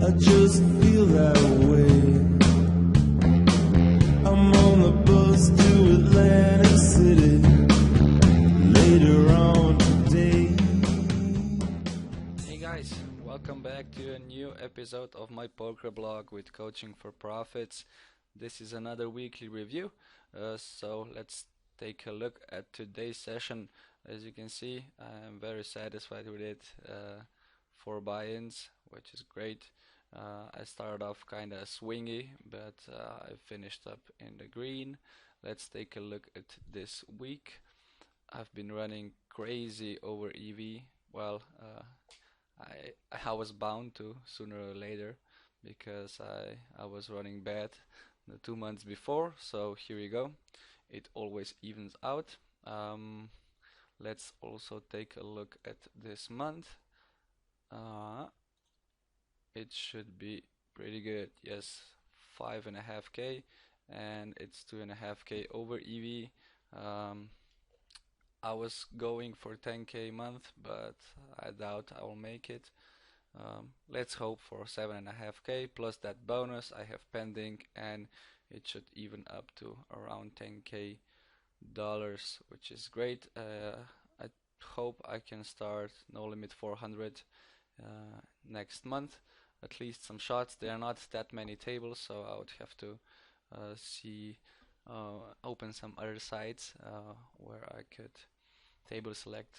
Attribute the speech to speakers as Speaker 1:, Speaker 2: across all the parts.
Speaker 1: I just feel that way. I'm on the bus to Atlantic City later on today.
Speaker 2: Hey guys, welcome back to a new episode of my poker blog with Coaching for Profits. This is another weekly review, so let's take a look at today's session. As you can see, I am very satisfied with it. 4 buy-ins, which is great. I started off kind of swingy, but I finished up in the green. Let's take a look at this week. I've been running crazy over EV. Well, I was bound to sooner or later because I was running bad the 2 months before. So here we go. It always evens out. Let's also take a look at this month. It should be pretty good. Yes, 5.5k, and it's 2.5k over EV. I was going for 10k month, but I doubt I will make it. Let's hope for 7.5k plus that bonus I have pending, and it should even up to around 10k dollars, which is great. I hope I can start No Limit 400 next month. At least some shots. There are not that many tables, so I would have to open some other sites where I could table select.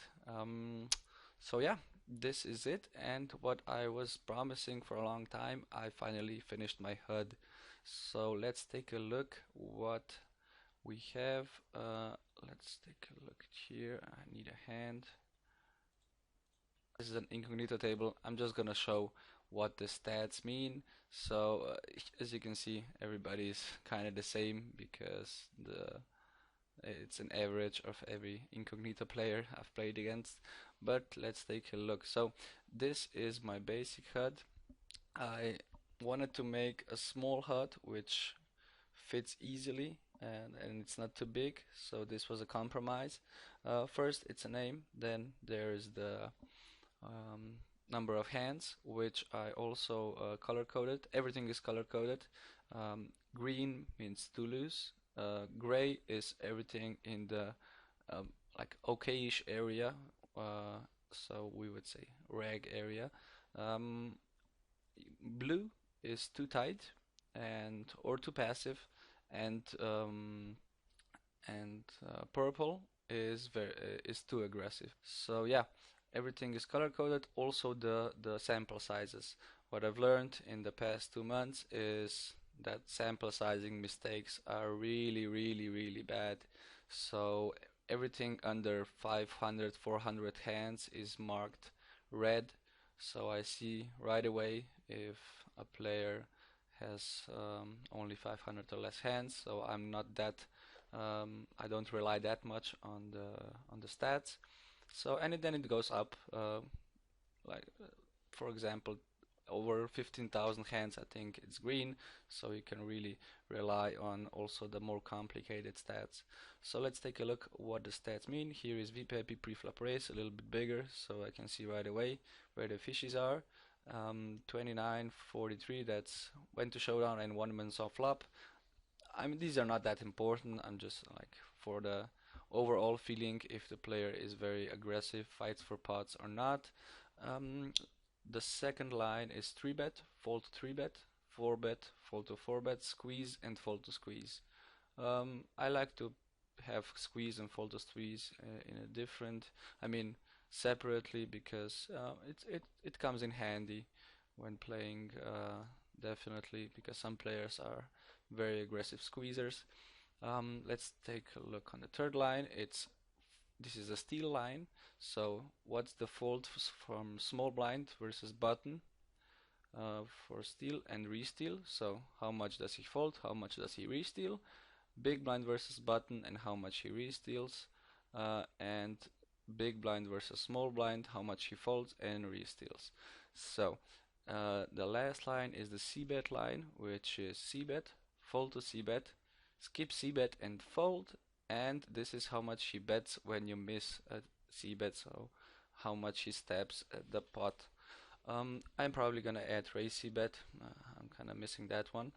Speaker 2: So yeah, this is it, and what I was promising for a long time, I finally finished my HUD. So let's take a look what we have. Let's take a look here. I need a hand. This is an incognito table. I'm just gonna show what the stats mean. So as you can see, everybody's kind of the same because it's an average of every incognito player I've played against. But let's take a look. So this is my basic HUD. I wanted to make a small HUD which fits easily and it's not too big, so this was a compromise. First it's a name, then there's the number of hands, which I also color coded. Everything is color coded. Green means to lose. Gray is everything in the like okayish area, so we would say rag area. Blue is too tight and or too passive, and purple is too aggressive. So yeah, everything is color coded. Also the sample sizes. What I've learned in the past 2 months is that sample sizing mistakes are really bad. So everything under 500 400 hands is marked red, so I see right away if a player has only 500 or less hands. So I'm not that I don't rely that much on the stats. So and then it goes up, like for example, over 15,000 hands, I think it's green, so you can really rely on also the more complicated stats. So let's take a look what the stats mean. Here is VPIP pre-flop race, a little bit bigger, so I can see right away where the fishes are. 29, 43, that's went to showdown and 1 man saw flop. I mean, these are not that important. I'm just like for the overall feeling if the player is very aggressive, fights for pots or not. The second line is 3-bet, fold to 3-bet, 4-bet, fold to 4-bet, squeeze and fold to squeeze. I like to have squeeze and fold to squeeze in a different, I mean separately, because it comes in handy when playing, definitely, because some players are very aggressive squeezers. Let's take a look on the third line. This is a steal line. So what's the fold from small blind versus button for steal and re-steal? So how much does he fold? How much does he re-steal? Big blind versus button and how much he re-steals, and big blind versus small blind, how much he folds and re-steals. So the last line is the c-bet line, which is c-bet, fold to c-bet, skip c-bet and fold, and this is how much he bets when you miss a c-bet, so how much he steps at the pot. I'm probably gonna add racy bet. I'm kind of missing that one.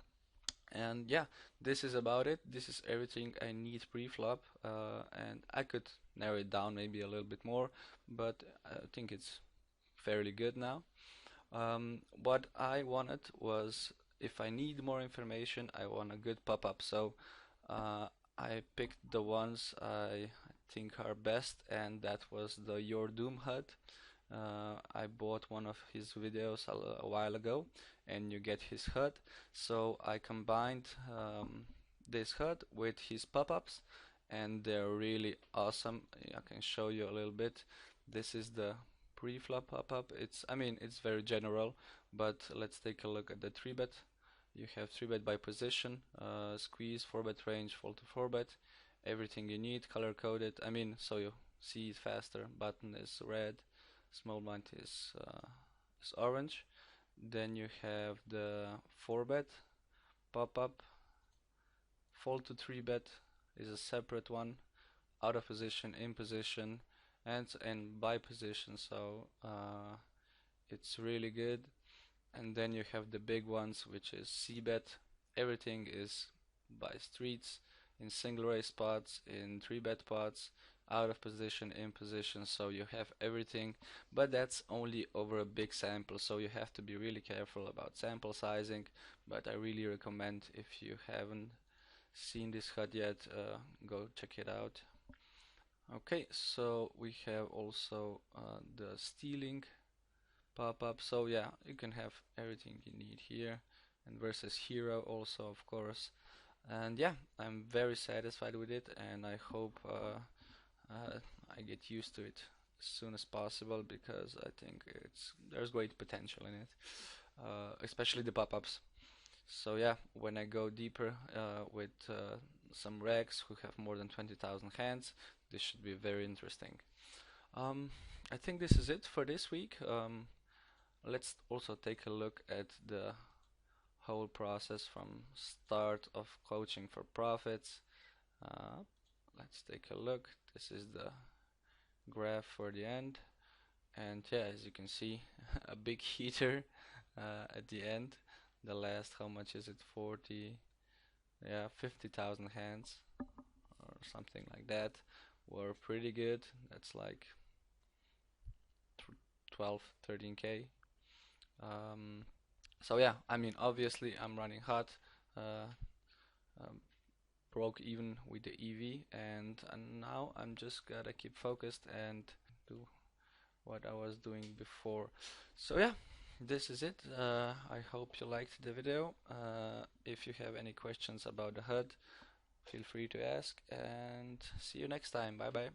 Speaker 2: And yeah, this is about it. This is everything I need pre-flop, and I could narrow it down maybe a little bit more, but I think it's fairly good now. What I wanted was, if I need more information, I want a good pop-up. So I picked the ones I think are best, and that was the Your Doom HUD. I bought one of his videos a while ago, and you get his HUD. So I combined this HUD with his pop-ups, and they're really awesome. I can show you a little bit. This is the pre-flop pop-up. I mean, it's very general, but let's take a look at the 3-bet. You have 3-bet by position, squeeze, 4-bet range, fold to 4-bet, everything you need, color coded. I mean, so you see it faster. Button is red, small blind is orange. Then you have the 4-bet pop-up. Fold to 3-bet is a separate one. Out of position, in position, and by position. So it's really good. And then you have the big ones, which is c-bet. Everything is by streets, in single raise spots, in 3-bet pots, out of position, in position. So you have everything, but that's only over a big sample, so you have to be really careful about sample sizing. But I really recommend, if you haven't seen this HUD yet, go check it out. Okay, so we have also the stealing pop-up. So yeah, you can have everything you need here, and versus hero also, of course. And yeah, I'm very satisfied with it, and I hope I get used to it as soon as possible, because I think there's great potential in it, especially the pop-ups. So yeah, when I go deeper with some regs who have more than 20,000 hands, this should be very interesting. I think this is it for this week. Let's also take a look at the whole process from start of coaching for profits. Let's take a look. This is the graph for the end, and yeah, as you can see, a big heater at the end. The last, how much is it? 40, yeah, 50,000 hands or something like that were pretty good. That's like 12, 13k. So yeah, I mean, obviously I'm running hot, uh, um, broke even with the EV, and now I'm just gotta keep focused and do what I was doing before. So yeah, this is it. I hope you liked the video. If you have any questions about the HUD, feel free to ask, and see you next time. Bye bye.